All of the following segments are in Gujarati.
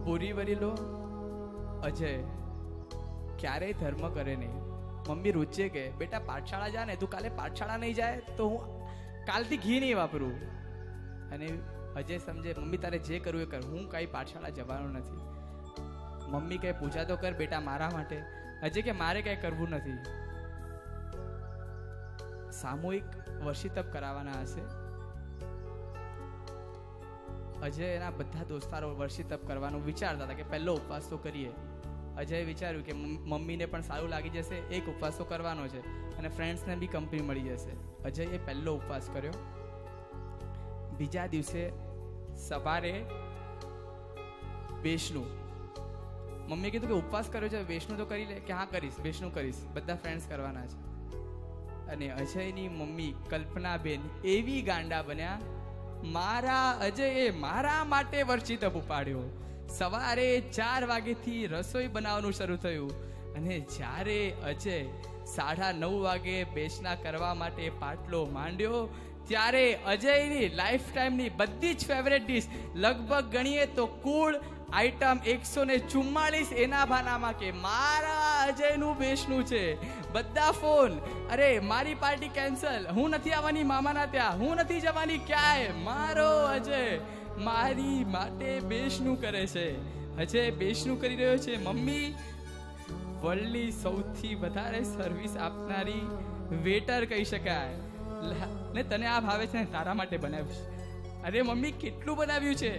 બોરીવલીનો અજય ક્યારેય ધર્મ કરે નહીં. મમ્મી રોજે કે બેટા પાઠશાળા જા ને, તું કાલે પાઠશાળા નહીં જાય તો હું કાલથી ઘી નહીં વાપરું. અને અજય સમજે મમ્મી તારે જે કરવું એ કર, હું કઈ પાઠશાળા જવાનો નથી. મમ્મી કઈ પૂજા તો કર બેટા મારા માટે. અજય કે મારે કઈ કરવું નથી. સામૂહિક વર્ષી તપ કરાવવાના હશે. અજય એના બધા દોસ્તારો વર્ષી તપ કરવાનું વિચારતા હતા કે પહેલો ઉપવાસ તો કરીએ. અજયે વિચાર્યું કે મમ્મીને પણ સારું લાગી જશે, એક ઉપવાસ તો કરવાનો છે અને ફ્રેન્ડ્સને બી કંપની મળી જશે. અજયે પહેલો ઉપવાસ કર્યો. બીજા દિવસે સવારે વૈષ્ણુ, મમ્મીએ કીધું કે ઉપવાસ કર્યો છે, વૈષ્ણુ તો કરી લે. કે હા કરીશ, વૈષ્ણુ કરીશ, બધા ફ્રેન્ડ્સ કરવાના છે. અને અજયની મમ્મી કલ્પનાબેન એવી ગાંડા બન્યા, મારા અજયે મારા માટે વર્ષી તપ ઉપાડ્યો. સવારે 4 વાગેથી રસોઈ બનાવવાનું શરૂ થયું અને જ્યારે અજય 9:30 વાગે બેસના કરવા માટે પાટલો માંડ્યો ત્યારે અજયની લાઈફ ટાઈમની બધી જ ફેવરેટ ડીશ લગભગ ગણીએ તો કુલ આઈટમ 144 એના ભાનામાં કે મારા અજયનું બેસનું છે. બધા ફોન, અરે મારી પાર્ટી કેન્સલ, હું નથી આવવાની મામાના ત્યાં, હું નથી જવાની ક્યાંય, મારો અજય મારી માટે બેસનું કરે છે. અજય બેસનું કરી રહ્યો છે. મમ્મી વર્લ્ડની સૌથી વધારે સર્વિસ આપનારી વેટર કહી શકાય ને, તને આ ભાવે છે ને તારા માટે બનાવ્યું છે. અરે મમ્મી કેટલું બનાવ્યું છે.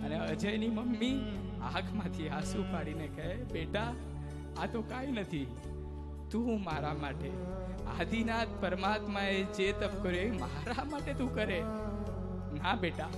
અને અજયની મમ્મી આંખમાંથી આંસુ પાડીને કહે બેટા આ તો કાંઈ નથી, તું મારા માટે, આદિનાથ પરમાત્માએ જે તપ કર્યો એ મારા માટે તું કરે. ના બેટા,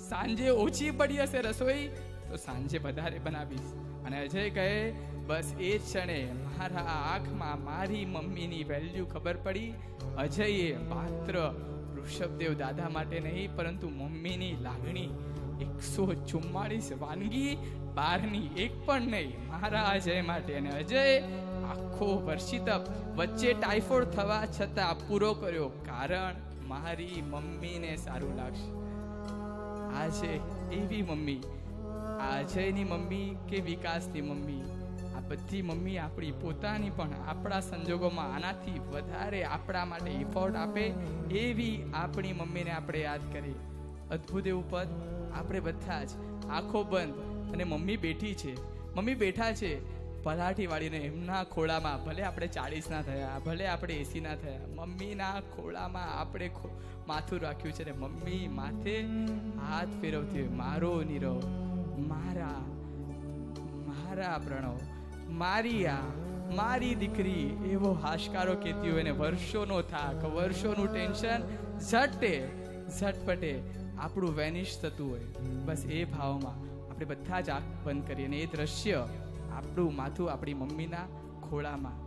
સાંજે ઓછી પડી હશે રસોઈ તો સાંજે વધારે બનાવીશ. અને અજય કહે બસ એ જ ક્ષણે મારા આંખમાં મારી મમ્મીની વેલ્યુ ખબર પડી. અજયે માત્ર ઋષભદેવ દાદા માટે નહીં પરંતુ મમ્મીની લાગણી 144 વાનગી, 12ની એક પણ નહીં, મારા અજય માટે. અને અજય આખો વર્ષી તપ વચ્ચે ટાઇફોઇડ થવા છતાં પૂરો કર્યો, કારણ મારી મમ્મીને સારું લાગશે. આજે એવી મમ્મી, આ અજયની મમ્મી કે વિકાસની મમ્મી, આ બધી મમ્મી આપણી પોતાની પણ આપણા સંજોગોમાં આનાથી વધારે આપણા માટે એફોર્ટ આપે એવી આપણી મમ્મીને આપણે યાદ કરીએ. અદ્ભુત એવું પદ. આપણે બધા જ આંખો બંધ અને મમ્મી બેઠી છે, મમ્મી બેઠા છે પલાઠી વાળીને એમના ખોળામાં, ભલે આપણે 40 ના થયા, ભલે આપણે 80 ના થયા, મમ્મીના ખોળામાં આપણે માથું રાખ્યું છે ને મમ્મી માથે હાથ ફેરવતી હોય, મારો નીરવ, મારા પ્રણવ, મારી દીકરી, એવો હાશકારો કહેતી હોય ને વર્ષોનો થાક, વર્ષોનું ટેન્શન ઝટપટે આપણું વેનિશ થતું હોય. બસ એ ભાવમાં આપણે બધા જ આંખ બંધ કરીએ અને એ દ્રશ્ય, આપણું માથું આપણી મમ્મીના ખોળામાં,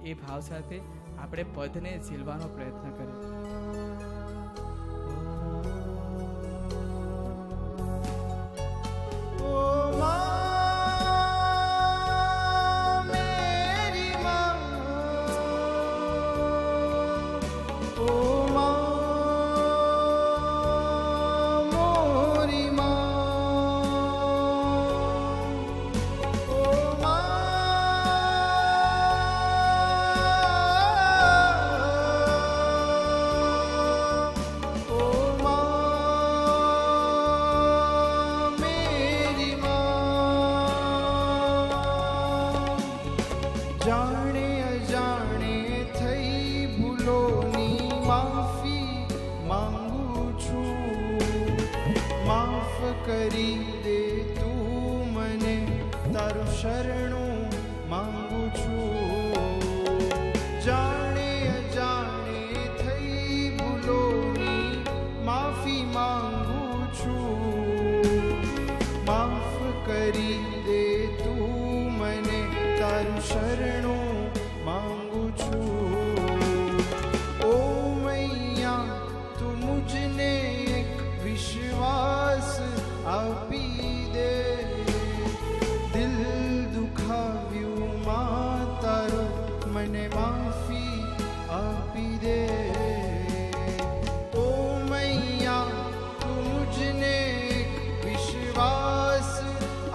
એ ભાવ સાથે આપણે પદને ઝીલવાનો પ્રયત્ન કરીએ.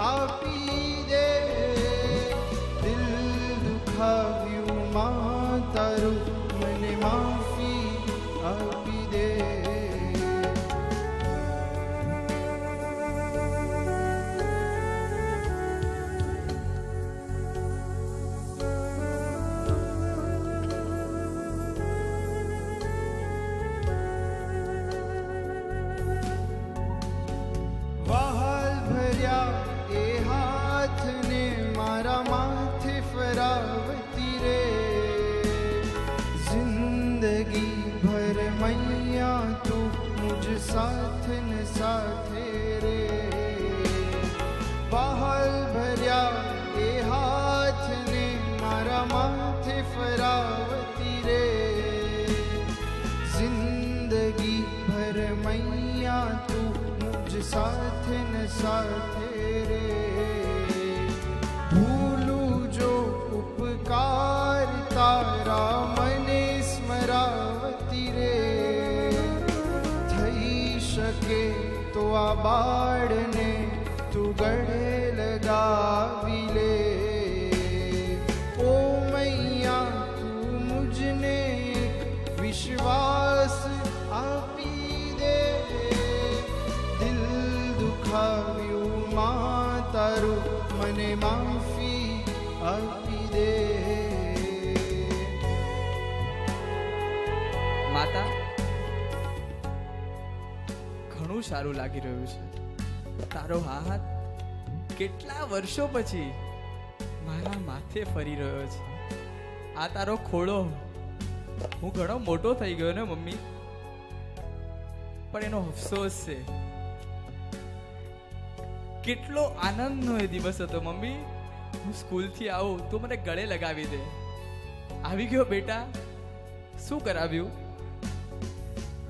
आप આપી દે. દિલ દુખાવ્યું માં તારું, મને માફી આપી દે. વહાલ ભર્યા એ હાથને મારા માથે ફરાવતી રે. જિંદગી ભર મૈયા તું મુझ સાથ ને સાથે રે. વહાલ ભર્યા એ હાથને મારા માથે ફરાવતી રે. જિંદગી ભર મૈયા તું મુझ साथ न साथे रे. भूलूं जो उपकार तारा मने स्मरावती रे. થઈ શકે તો આ બાળને તું ગળે લગાવી લે. ઓ મૈયા તું મુझને એક વિશ્વાસ આપી દે. દિલ દુખાવ્યું માં તારું, મને માફી આપી દે. માતા, ઘણું સારું લાગી રહ્યું છે. તારો હાથ કેટલા વર્ષો પછી મારા માથે ફરી રહ્યો છે. આ તારો ખોળો, હું ઘણો મોટો થઈ ગયો ને મમ્મી, પણ એનો અફસોસ છે. કેટલો આનંદનો એ દિવસ હતો મમ્મી. હું સ્કૂલથી આવું તો મને ગળે લગાવી દે. આવી ગયો બેટા, શું કરાવ્યું?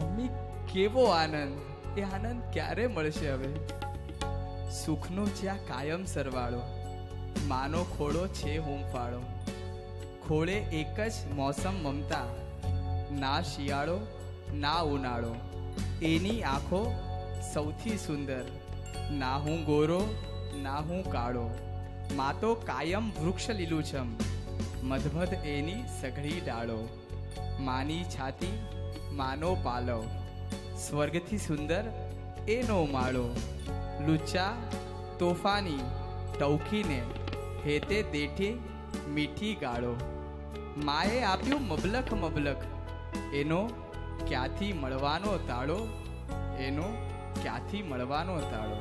મમ્મી, કેવો આનંદ! એ આનંદ ક્યારે મળશે હવે? સુખનો જ્યાં કાયમ સરવાળો, માનો ખોળો છે હૂંફાળો. ખોળે એક જ મોસમ મમતા, ના શિયાળો ના ઉનાળો. એની આંખો સૌથી સુંદર, ના હું ગોરો ના હું કાળો. માં તો કાયમ વૃક્ષ લીલુંછમ, મધમધ એની સઘળી ડાળો. માની છાતી માનો પાલવ, સ્વર્ગથી સુંદર એનો માળો. લુચ્ચા તોફાની ટૌકીને હેતે દેઠી મીઠી ગાળો. માએ આપ્યું મબલખ મબલખ, એનો ક્યાંથી મળવાનો તાળો. એનો ક્યાંથી મળવાનો તાળો.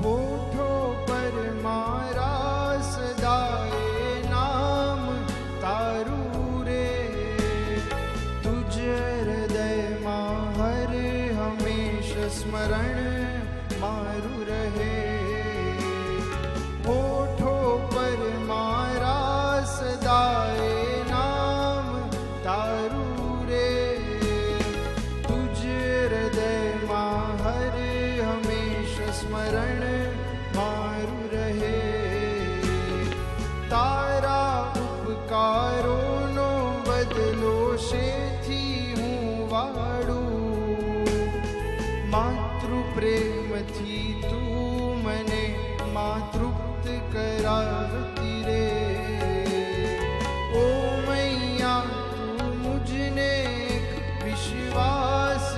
હોઠો પર મારા સદાએ નામ તારું રે. તુજ હૃદયમાં હર હંમેશ સ્મરણ મારું રહે. હોઠો પર મારા સદાએ નામ તારું રે. તુજ હૃદયમાં હર હંમેશ સ્મરણ મારું રહે. તારા ઉપકારોનો બદલો શેથી હું વાળું. માતૃ પ્રેમથી તું મને માતૃપ્ત કરાવતી રે. ઓ મૈયા તું મુझને એક વિશ્વાસ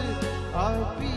આપી